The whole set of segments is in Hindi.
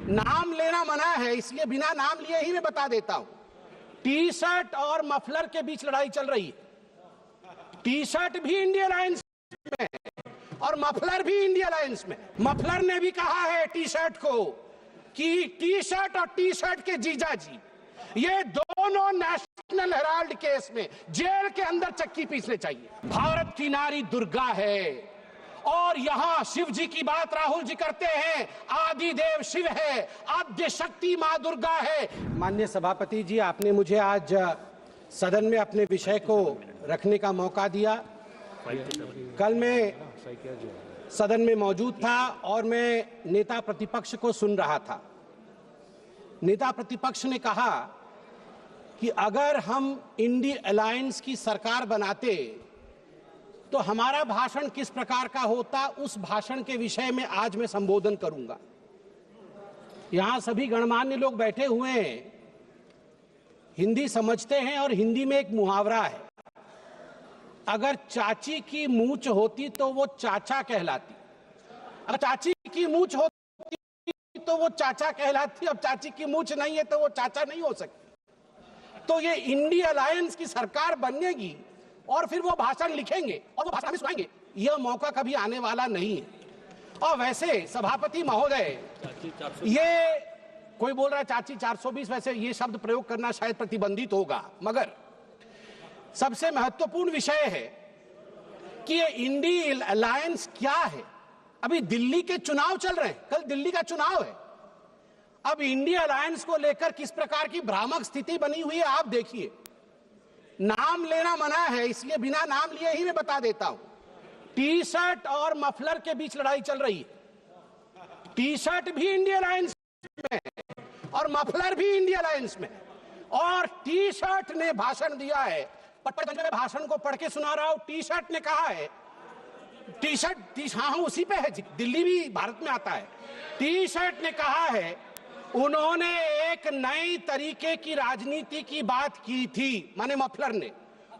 नाम लेना मना है, इसलिए बिना नाम लिए ही मैं बता देता हूं। टी शर्ट और मफलर के बीच लड़ाई चल रही है। टी शर्ट भी इंडिया अलायंस में और मफलर भी इंडिया अलायंस में। मफलर ने भी कहा है टी शर्ट को कि टी शर्ट और टी शर्ट के जीजा जी ये दोनों नेशनल हेराल्ड केस में जेल के अंदर चक्की पीसने चाहिए। भारत की नारी दुर्गा है और यहां शिव जी की बात राहुल जी करते हैं। आदि देव शिव है, आद्य शक्ति मां दुर्गा है। माननीय सभापति जी, आपने मुझे आज सदन में अपने विषय को रखने का मौका दिया। कल मैं सदन में मौजूद था और मैं नेता प्रतिपक्ष को सुन रहा था। नेता प्रतिपक्ष ने कहा कि अगर हम इंडिया अलायंस की सरकार बनाते तो हमारा भाषण किस प्रकार का होता, उस भाषण के विषय में आज मैं संबोधन करूंगा। यहां सभी गणमान्य लोग बैठे हुए हैं, हिंदी समझते हैं और हिंदी में एक मुहावरा है, अगर चाची की मूंछ होती तो वो चाचा कहलाती, अगर चाची की मूंछ होती तो वो चाचा कहलाती, अब चाची की मूंछ नहीं है तो वो चाचा नहीं हो सकती। तो ये इंडिया अलायंस की सरकार बनेगी और फिर वो भाषण लिखेंगे और वो भाषण में सुनाएंगे, यह मौका कभी आने वाला नहीं है। और वैसे सभापति महोदय, ये कोई बोल रहा है चाची 420, वैसे ये शब्द प्रयोग करना शायद प्रतिबंधित होगा, मगर सबसे महत्वपूर्ण विषय है कि ये इंडिया अलायंस क्या है। अभी दिल्ली के चुनाव चल रहे हैं, कल दिल्ली का चुनाव है। अब इंडिया अलायंस को लेकर किस प्रकार की भ्रामक स्थिति बनी हुई है आप देखिए। नाम लेना मना है, इसलिए बिना नाम लिए ही मैं बता देता हूं। टी शर्ट और मफलर के बीच लड़ाई चल रही है। टी शर्ट भी इंडिया अलायंस में और मफलर भी इंडिया अलायंस में। और टी शर्ट ने भाषण दिया है, पटनागंज में भाषण को पढ़ के सुना रहा हूं। टी शर्ट ने कहा है, टी शर्ट हाँ उसी पे है, दिल्ली भी भारत में आता है। टी शर्ट ने कहा है, उन्होंने एक नई तरीके की राजनीति की बात की थी, माने मफलर ने,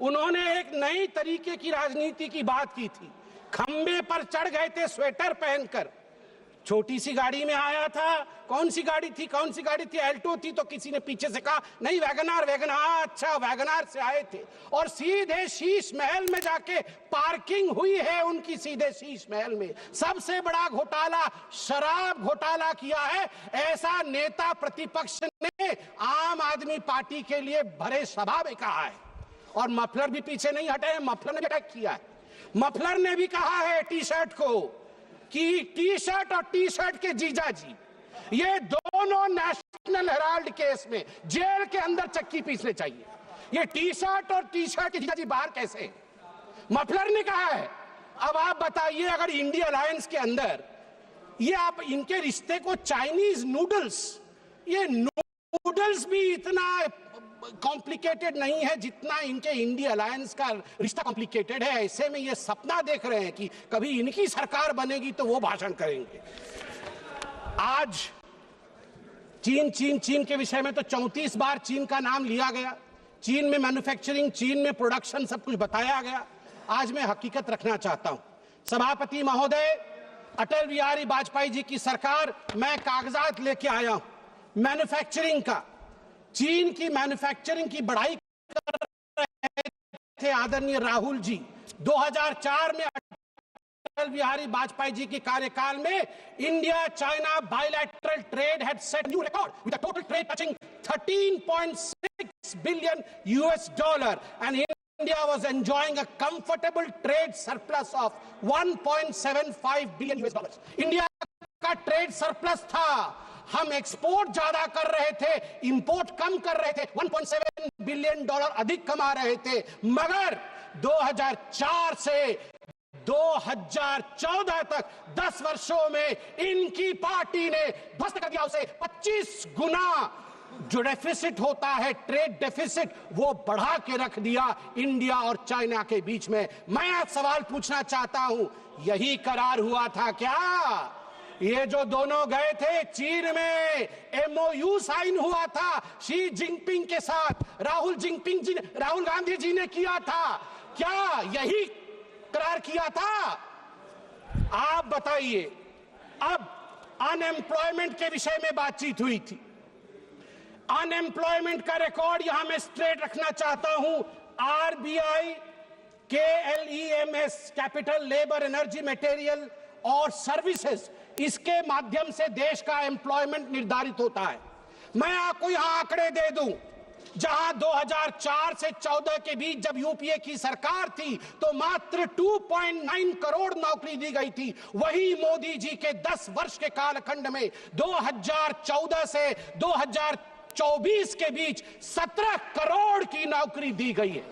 उन्होंने एक नई तरीके की राजनीति की बात की थी। खंबे पर चढ़ गए थे स्वेटर पहनकर, छोटी सी गाड़ी में आया था। कौन सी गाड़ी थी, कौन सी गाड़ी थी, एल्टो थी, तो किसी ने पीछे से कहा नहीं वैगनार, वैगनार, अच्छा वैगनार से आए थे। और सीधे शीश महल में जाके पार्किंग हुई है उनकी, सीधे शीश महल में। सबसे बड़ा घोटाला शराब घोटाला किया है, ऐसा नेता प्रतिपक्ष ने आम आदमी पार्टी के लिए भरे सभा में कहा है। और मफलर भी पीछे नहीं हटे, मफलर ने अटैक किया है। मफलर ने भी कहा है टी शर्ट को कि टी शर्ट और टी शर्ट के जीजा जी ये दोनों नेशनल हेराल्ड केस में जेल के अंदर चक्की पीसने चाहिए। ये टी शर्ट और टी शर्ट के जीजा जी बाहर कैसे? मफलर ने कहा है। अब आप बताइए, अगर इंडिया अलायंस के अंदर ये आप इनके रिश्ते को चाइनीज नूडल्स, ये नूडल्स भी इतना कॉम्प्लिकेटेड नहीं है जितना इनके इंडिया अलायंस का रिश्ता कॉम्प्लिकेटेड है। ऐसे में ये सपना देख रहे हैं कि कभी इनकी सरकार बनेगी तो वो भाषण करेंगे। आज चीन के विषय में तो 34 बार चीन का नाम लिया गया, चीन में मैन्युफैक्चरिंग, चीन में प्रोडक्शन, सब कुछ बताया गया। आज मैं हकीकत रखना चाहता हूं। सभापति महोदय, अटल बिहारी वाजपेयी जी की सरकार, मैं कागजात लेके आया हूं मैन्युफैक्चरिंग का। चीन की मैन्युफैक्चरिंग की बढ़ाई कर रहे थे आदरणीय राहुल जी। 2004 में अटल बिहारी वाजपेयी जी के कार्यकाल में India China bilateral trade had set new record with a total trade touching $13.6 billion and India was enjoying a comfortable trade surplus of $1.75 billion। India का ट्रेड सरप्लस था, हम एक्सपोर्ट ज्यादा कर रहे थे, इंपोर्ट कम कर रहे थे, $1.7 बिलियन अधिक कमा रहे थे। मगर 2004 से 2014 तक 10 वर्षों में इनकी पार्टी ने ध्वस्त कर दिया उसे। 25 गुना जो डेफिसिट होता है, ट्रेड डेफिसिट, वो बढ़ा के रख दिया इंडिया और चाइना के बीच में। मैं आज सवाल पूछना चाहता हूं, यही करार हुआ था क्या? ये जो दोनों गए थे चीन में, MOU साइन हुआ था शी जिनपिंग के साथ, राहुल गांधी जी ने किया था, क्या यही करार किया था? आप बताइए। अब अनएम्प्लॉयमेंट के विषय में बातचीत हुई थी। अनएम्प्लॉयमेंट का रिकॉर्ड यहां मैं स्ट्रेट रखना चाहता हूं। RBI KLEMS, capital, labour, energy, material और सर्विसेज, इसके माध्यम से देश का एम्प्लॉयमेंट निर्धारित होता है। मैं आपको यहां आंकड़े दे दूं, जहां 2004 से 14 के बीच जब यूपीए की सरकार थी तो मात्र 2.9 करोड़ नौकरी दी गई थी। वही मोदी जी के 10 वर्ष के कालखंड में 2014 से 2024 के बीच 17 करोड़ की नौकरी दी गई है।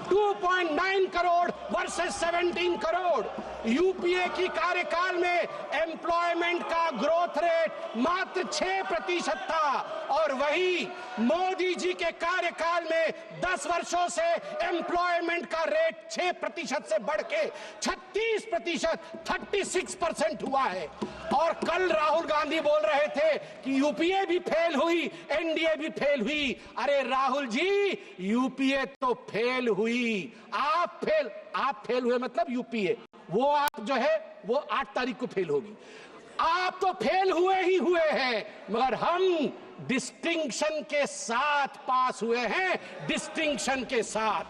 2.9 करोड़ वर्सेस 17 करोड़। यूपीए की कार्यकाल में एम्प्लॉयमेंट का ग्रोथ रेट मात्र 6% था और वही मोदी जी के कार्यकाल में 10 वर्षों से एम्प्लॉयमेंट का रेट 6% से बढ़ के 36%, 36% हुआ है। और कल राहुल गांधी बोल रहे थे कि यूपीए भी फेल हुई, एनडीए भी फेल हुई। अरे राहुल जी, यूपीए तो फेल हुई, आप फेल हुए, मतलब यूपीए, वो आप जो है वो 8 तारीख को फेल होगी। आप तो फेल हुए ही हुए हैं, मगर हम डिस्टिंक्शन के साथ पास हुए हैं, डिस्टिंक्शन के साथ।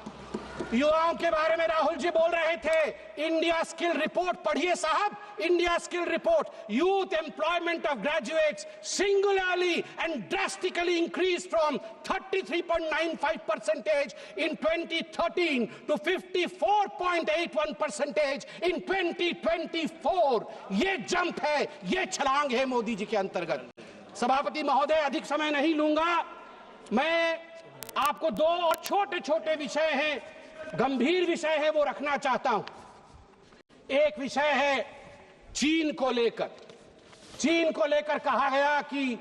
युवाओं के बारे में राहुल जी बोल रहे थे। इंडिया स्किल रिपोर्ट पढ़िए साहब, India skill report. Youth employment of graduates singularly and drastically increase from 33.95% in 2013 to 54.81% in 2024। ये जंप है, ये छलांग है मोदी जी के अंतर्गत। सभापति महोदय, अधिक समय नहीं लूंगा। मैं आपको 2 और छोटे छोटे विषय हैं, गंभीर विषय है, वो रखना चाहता हूं। एक विषय है चीन को लेकर। चीन को लेकर कहा गया कि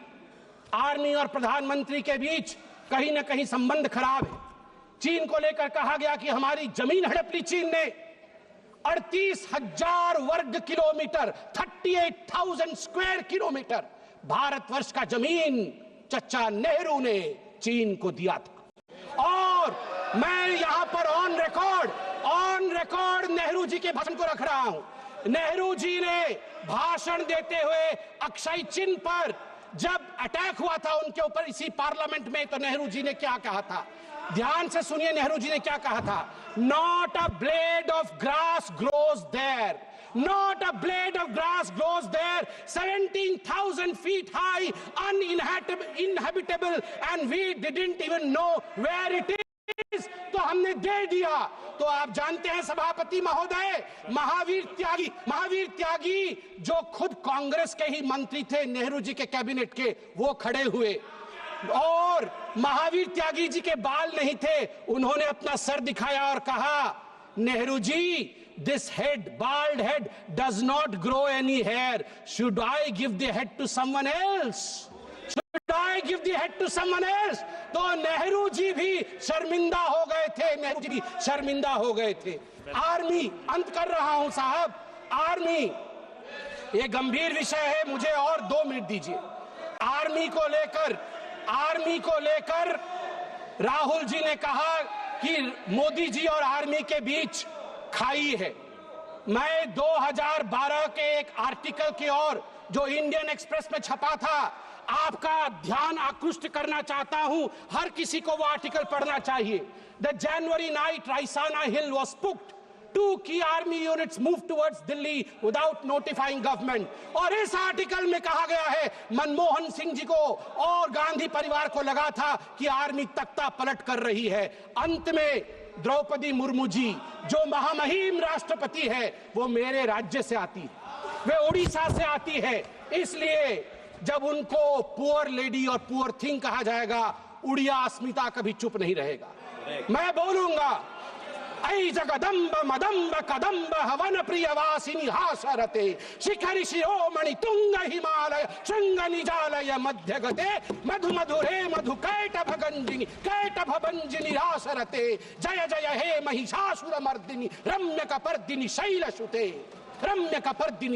आर्मी और प्रधानमंत्री के बीच कहीं ना कहीं संबंध खराब है। चीन को लेकर कहा गया कि हमारी जमीन हड़प ली चीन ने। 38,000 वर्ग किलोमीटर, 38,000 स्क्वायर किलोमीटर भारतवर्ष का जमीन चचा नेहरू ने चीन को दिया था। और मैं यहां पर ऑन रिकॉर्ड नेहरू जी के भाषण को रख रहा हूं। नेहरू जी ने भाषण देते हुए अक्षय चिन्ह पर जब अटैक हुआ था उनके ऊपर इसी पार्लियामेंट में, तो नेहरू जी ने क्या कहा था, ध्यान से सुनिए। नेहरू जी ने क्या कहा था? Not a blade of grass grows there, not a blade of grass grows there, 17,000 feet high, uninhabitable, and we didn't even know where it is। तो हमने दे दिया। तो आप जानते हैं सभापति महोदय, महावीर त्यागी जो खुद कांग्रेस के ही मंत्री थे, नेहरू जी के कैबिनेट के, वो खड़े हुए और महावीर त्यागी जी के बाल नहीं थे, उन्होंने अपना सर दिखाया और कहा, Nehru ji, this head, bald head, does not grow any hair. Should I give the head to someone else? Should I give the head to someone else? तो नेहरू जी भी शर्मिंदा हो गए थे, आर्मी, अंत कर रहा हूं साहब, आर्मी, ये गंभीर विषय है, मुझे और 2 मिनट दीजिए। आर्मी को लेकर राहुल जी ने कहा कि मोदी जी और आर्मी के बीच खाई है। मैं 2012 के एक आर्टिकल की ओर जो इंडियन एक्सप्रेस में छपा था, आपका ध्यान आकृष्ट करना चाहता हूं। हर किसी को वो आर्टिकल पढ़ना चाहिए। The January night Raisina hill was poked, 2 key army units moved towards Delhi without notifying government। और इस आर्टिकल में कहा गया है, मनमोहन सिंह जी को और गांधी परिवार को लगा था कि आर्मी तख्ता पलट कर रही है। अंत में द्रौपदी मुर्मू जी, जो महामहिम राष्ट्रपति है, वो मेरे राज्य से आती है, वे उड़ीसा से आती है। इसलिए जब उनको पुअर लेडी और पुअर थिंग कहा जाएगा, उड़िया अस्मिता कभी चुप नहीं रहेगा। मैं बोलूंगा, ऐ जगदम्ब मदम्ब कदम्ब हवन प्रियवासिनी हासरते, शिखरि शिरोमणि तुंग हिमालय शृंग निजालय मध्यगते, मधु मधुरे मधु कैटभ भंजिनी रासरते, जय जय हे महिषासुर मर्दिनी रम्य कपर्दिनी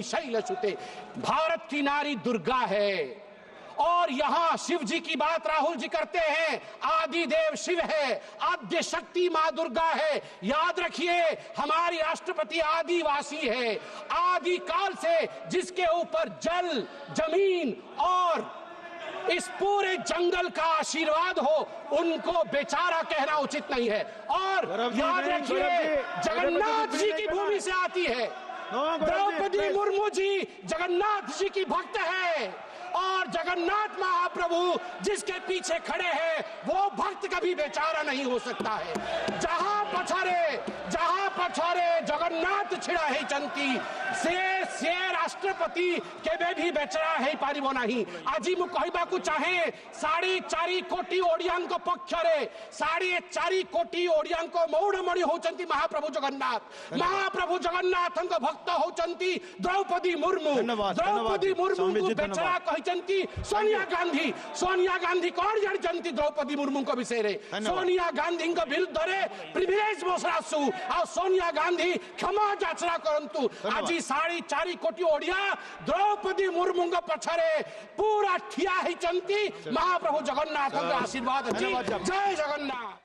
शैलसुते। भारत की नारी दुर्गा है और यहाँ शिव जी की बात राहुल जी करते हैं, आदि देव शिव है, आद्य शक्ति माँ दुर्गा है। याद रखिए, हमारी राष्ट्रपति आदिवासी है, आदि काल से जिसके ऊपर जल, जमीन और इस पूरे जंगल का आशीर्वाद हो, उनको बेचारा कहना उचित नहीं है। और याद रखिए, जगन्नाथ जी की भूमि से आती है। द्रौपदी मुर्मू जी जगन्नाथ जी की भक्त है, और जगन्नाथ महाप्रभु जिसके पीछे खड़े हैं वो भक्त कभी बेचारा नहीं हो सकता है। जहां पछारे जगन्नाथ छिड़ा है चंती से राष्ट्रपति केबे भी बेचारा है पारिबो नहीं। आज मु कहबाकू चाहे 4.5 कोटी ओडियान को पक्षरे 4.5 कोटी ओडियान को मौड़मणि होचंती महाप्रभु जगन्नाथ भक्त होचंती द्रौपदी मुर्मू। द्रौपदी मुर्मू को बेचारा कहचंती सोनिया गांधी कौन जानचंती द्रौपदी मुर्मू को विषय रे। सोनिया गांधी को विरुद्ध रे प्रिविलेज बसरासु आ सोनिया गांधी क्षमा याचना करंतु। आज 4.5 कोटी ओडिया द्रौपदी मुर्मू को पछरे पूरा ठिया ही चंती महाप्रभु जगन्नाथ का आशीर्वाद। जय जगन्नाथ।